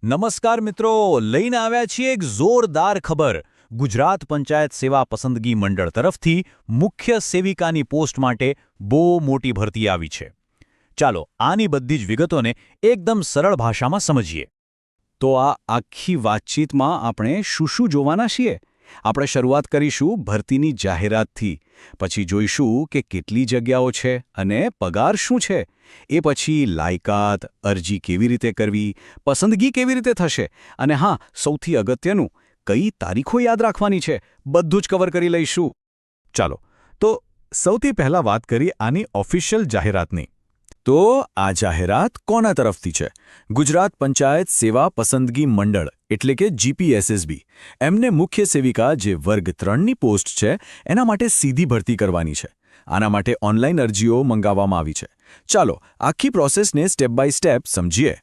નમસ્કાર મિત્રો, લઈને આવ્યા છીએ એક જોરદાર ખબર. ગુજરાત પંચાયત સેવા પસંદગી મંડળ તરફથી મુખ્ય સેવિકાની પોસ્ટ માટે બહુ મોટી ભરતી આવી છે. ચાલો આની બધી જ વિગતોને એકદમ સરળ ભાષામાં સમજીએ. તો આ આખી વાતચીતમાં આપણે શું જોવાના છીએ? આપણે શરૂઆત કરીશું ભરતીની જાહેરાતથી, પછી જોઈશું કે કેટલી જગ્યાઓ છે અને પગાર શું છે. એ પછી લાયકાત, અરજી કેવી રીતે કરવી, પસંદગી કેવી રીતે થશે અને હા, સૌથી અગત્યનું, કઈ તારીખો યાદ રાખવાની છે, બધું જ કવર કરી લઈશું. ચાલો, તો સૌથી પહેલાં વાત કરીએ આની ઓફિશિયલ જાહેરાતની. તો આ જાહેરાત કોના તરફથી છે? ગુજરાત પંચાયત સેવા પસંદગી મંડળ એટલે કે જીપીએસએસબી. એમને મુખ્ય સેવિકા જે વર્ગ 3ની પોસ્ટ છે એના માટે સીધી ભરતી કરવાની છે. આના માટે ઓનલાઈન અરજીઓ મંગાવવામાં આવી છે. ચાલો આખી પ્રોસેસને સ્ટેપ બાય સ્ટેપ સમજીએ.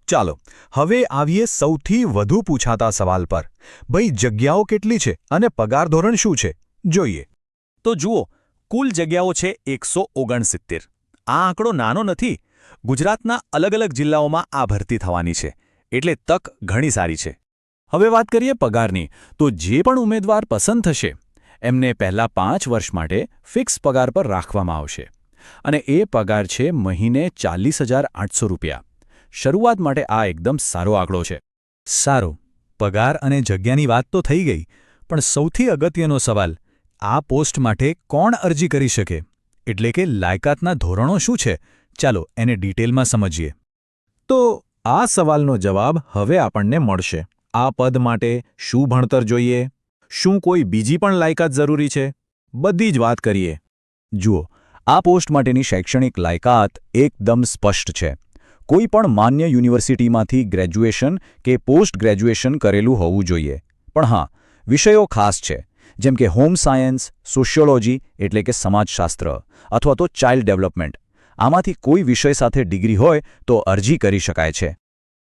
ચાલો હવે આવીએ સૌથી વધુ પૂછાતા સવાલ પર. ભાઈ, જગ્યાઓ કેટલી છે અને પગાર ધોરણ શું છે? જોઈએ. તો જુઓ, કુલ જગ્યાઓ છે 169. આ આંકડો નાનો નથી. ગુજરાતના અલગ અલગ જિલ્લાઓમાં આ ભરતી થવાની છે, એટલે તક ઘણી સારી છે. હવે વાત કરીએ પગારની. તો જે પણ ઉમેદવાર પસંદ થશે એમને પહેલા 5 વર્ષ માટે ફિક્સ પગાર પર રાખવામાં આવશે અને એ પગાર છે મહિને 40,800 રૂપિયા. શરૂઆત માટે આ એકદમ સારો આંકડો છે. સારું, પગાર અને જગ્યાની વાત તો થઈ ગઈ, પણ સૌથી અગત્યનો સવાલ, આ પોસ્ટ માટે કોણ અરજી કરી શકે? એટલે કે લાયકાતના ધોરણો શું છે? ચાલો એને ડિટેલમાં સમજીએ. તો આ સવાલનો જવાબ હવે આપણને મળશે. આ પદ માટે શું ભણતર જોઈએ? શું કોઈ બીજી પણ લાયકાત જરૂરી છે? બધી જ વાત કરીએ. જુઓ, આ પોસ્ટ માટેની શૈક્ષણિક લાયકાત એકદમ સ્પષ્ટ છે. કોઈ પણ માન્ય યુનિવર્સિટીમાંથી ગ્રેજ્યુએશન કે પોસ્ટ ગ્રેજ્યુએશન કરેલું હોવું જોઈએ. પણ હા, વિષયો ખાસ છે, જેમ કે હોમ સાયન્સ, સોશિયોલોજી એટલે કે સમાજશાસ્ત્ર અથવા તો ચાઇલ્ડ ડેવલપમેન્ટ. આમાંથી કોઈ વિષય સાથે ડિગ્રી હોય તો અરજી કરી શકાય છે.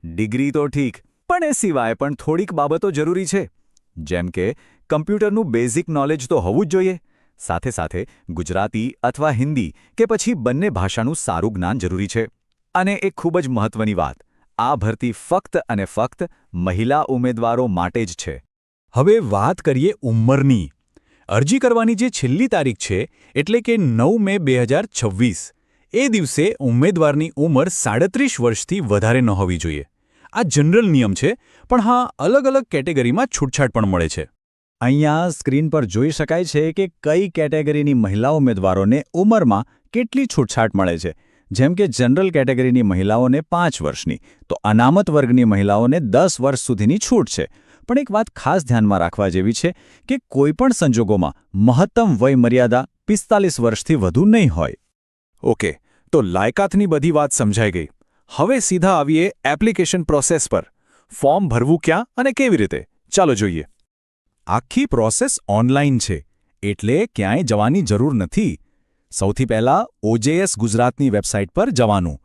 ડિગ્રી તો ઠીક, પણ એ સિવાય પણ થોડીક બાબતો જરૂરી છે. જેમ કે કમ્પ્યુટરનું બેઝિક નોલેજ તો હોવું જ જોઈએ. સાથે સાથે ગુજરાતી અથવા હિન્દી કે પછી બંને ભાષાનું સારું જ્ઞાન જરૂરી છે. અને એક ખૂબ જ મહત્વની વાત, આ ભરતી ફક્ત અને ફક્ત મહિલા ઉમેદવારો માટે જ છે. હવે વાત કરીએ ઉંમરની. અરજી કરવાની જે છેલ્લી તારીખ છે એટલે કે 9 મે 2026, એ દિવસે ઉમેદવારની ઉંમર 37 વર્ષથી વધારે ન હોવી જોઈએ. આ જનરલ નિયમ છે, પણ હા, અલગ અલગ કેટેગરીમાં છૂટછાટ પણ મળે છે. અહીંયા સ્ક્રીન પર જોઈ શકાય છે કે કઈ કેટેગરીની મહિલા ઉમેદવારોને ઉંમરમાં કેટલી છૂટછાટ મળે છે. જેમ કે જનરલ કેટેગરીની મહિલાઓને 5 વર્ષની, તો અનામત વર્ગની મહિલાઓને 10 વર્ષ સુધીની છૂટ છે. પણ એક વાત ખાસ ધ્યાનમાં રાખવા જેવી છે કે કોઈપણ સંજોગોમાં મહત્તમ વય મર્યાદા 45 વર્ષથી વધુ નહીં હોય. ઓકે, તો લાયકાતની બધી વાત સમજાઈ ગઈ. હવે સીધા આવીએ એપ્લિકેશન પ્રોસેસ પર. ફોર્મ ભરવું ક્યાં અને કેવી રીતે? ચાલો જોઈએ. આખી પ્રોસેસ ઓનલાઈન છે, એટલે ક્યાંય જવાની જરૂર નથી. સૌથી પહેલાં OJS ગુજરાતની વેબસાઇટ પર જવાનું.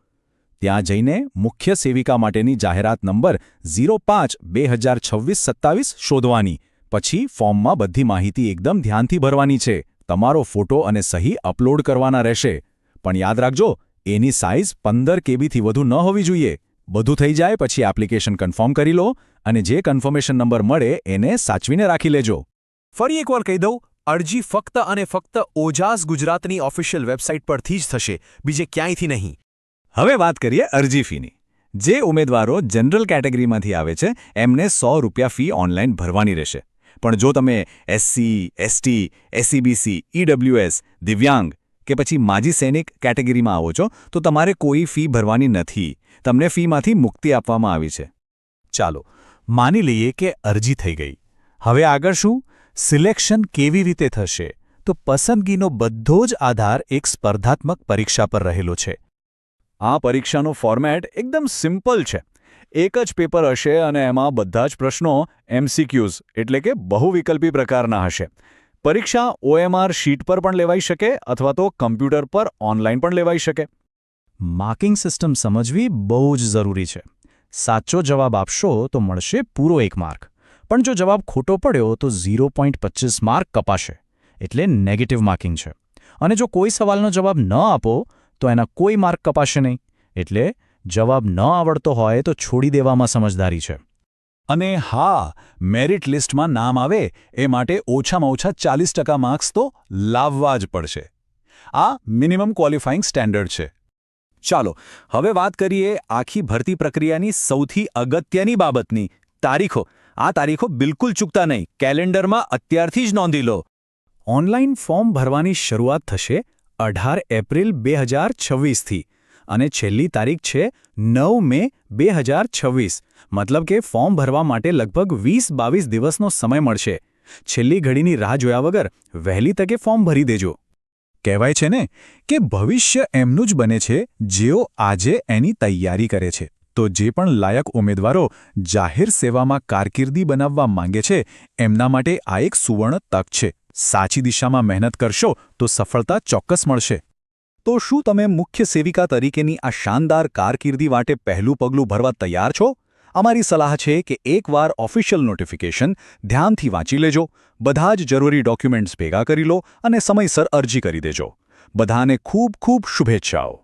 ત્યાં જઈને મુખ્ય સેવિકા માટેની જાહેરાત નંબર 05-2026-27 શોધવાની. પછી ફોર્મમાં બધી માહિતી એકદમ ધ્યાનથી ભરવાની છે. તમારો ફોટો અને સહી અપલોડ કરવાના રહેશે. પણ યાદ રાખજો, એની સાઇઝ 15 KBથી વધુ ન હોવી જોઈએ. બધું થઈ જાય પછી એપ્લિકેશન કન્ફર્મ કરી લો અને જે કન્ફર્મેશન નંબર મળે એને સાચવીને રાખી લેજો. ફરી એકવાર કહી દઉં, અરજી ફક્ત અને ફક્ત ઓજાસ ગુજરાતની ઓફિશિયલ વેબસાઇટ પરથી જ થશે, બીજે ક્યાંયથી નહીં. હવે વાત કરીએ અરજી ફીની. જે ઉમેદવારો જનરલ કેટેગરીમાંથી આવે છે એમને 100 રૂપિયા ફી ઓનલાઈન ભરવાની રહેશે. પણ જો તમે SC, ST, SEBC, EWS, દિવ્યાંગ કે પછી માજી સૈનિક કેટેગરીમાં આવો છો તો તમારે કોઈ ફી ભરવાની નથી. તમને ફીમાંથી મુક્તિ આપવામાં આવી છે. ચાલો માની લઈએ કે અરજી થઈ ગઈ. હવે આગળ શું? સિલેક્શન કેવી રીતે થશે? તો પસંદગીનો બધો જ આધાર એક સ્પર્ધાત્મક પરીક્ષા પર રહેલો છે. આ પરીક્ષાનો ફોર્મેટ એકદમ સિમ્પલ છે. એક જ પેપર હશે અને એમાં બધા જ પ્રશ્નો MCQs એટલે કે બહુવિકલ્પી પ્રકારના હશે. પરીક્ષા OMR શીટ પર પણ લેવાઈ શકે અથવા તો કમ્પ્યુટર પર ઓનલાઈન પણ લેવાઈ શકે. માર્કિંગ સિસ્ટમ સમજવી બહુ જ જરૂરી છે. સાચો જવાબ આપશો તો મળશે પૂરો 1 માર્ક. પણ જો જવાબ ખોટો પડ્યો તો 0.25 માર્ક કપાશે. એટલે નેગેટિવ માર્કિંગ છે. અને જો કોઈ સવાલનો જવાબ ન આપો તો એના કોઈ માર્ક કપાશે નહીં. એટલે જવાબ ન આવડતો હોય તો છોડી દેવામાં સમજદારી છે. અને હા, મેરિટ લિસ્ટમાં નામ આવે એ માટે ઓછામાં ઓછા 40% માર્ક્સ તો લાવવા જ પડશે. આ મિનિમમ ક્વોલિફાઇંગ સ્ટેન્ડર્ડ છે. ચાલો હવે વાત કરીએ આખી ભરતી પ્રક્રિયાની સૌથી અગત્યની બાબતની, તારીખો. આ તારીખો બિલકુલ ચૂકતા નહીં, કેલેન્ડરમાં અત્યારથી જ નોંધી લો. ઓનલાઈન ફોર્મ ભરવાની શરૂઆત થશે 18 એપ્રિલ 2026થી અને છેલ્લી તારીખ છે 9 મે 2026. મતલબ કે ફોર્મ ભરવા માટે લગભગ 20-22 દિવસનો સમય મળશે. છેલ્લી ઘડીની રાહ જોયા વગર વહેલી તકે ફોર્મ ભરી દેજો. કહેવાય છે ને કે ભવિષ્ય એમનું જ બને છે જેઓ આજે એની તૈયારી કરે છે. તો જે પણ લાયક ઉમેદવારો જાહેર સેવામાં કારકિર્દી બનાવવા માંગે છે એમના માટે આ એક સુવર્ણ તક છે. સાચી દિશામાં મહેનત કરશો તો સફળતા ચોક્કસ મળશે. તો શું તમે મુખ્ય સેવિકા તરીકેની આ શાનદાર કારકિર્દી માટે પહેલું પગલું ભરવા તૈયાર છો? અમારી સલાહ છે કે એકવાર ઓફિશિયલ નોટિફિકેશન ધ્યાનથી વાંચી લેજો, બધા જ જરૂરી ડોક્યુમેન્ટ્સ ભેગા કરી લો અને સમયસર અરજી કરી દેજો. બધાને ખૂબ ખૂબ શુભેચ્છાઓ.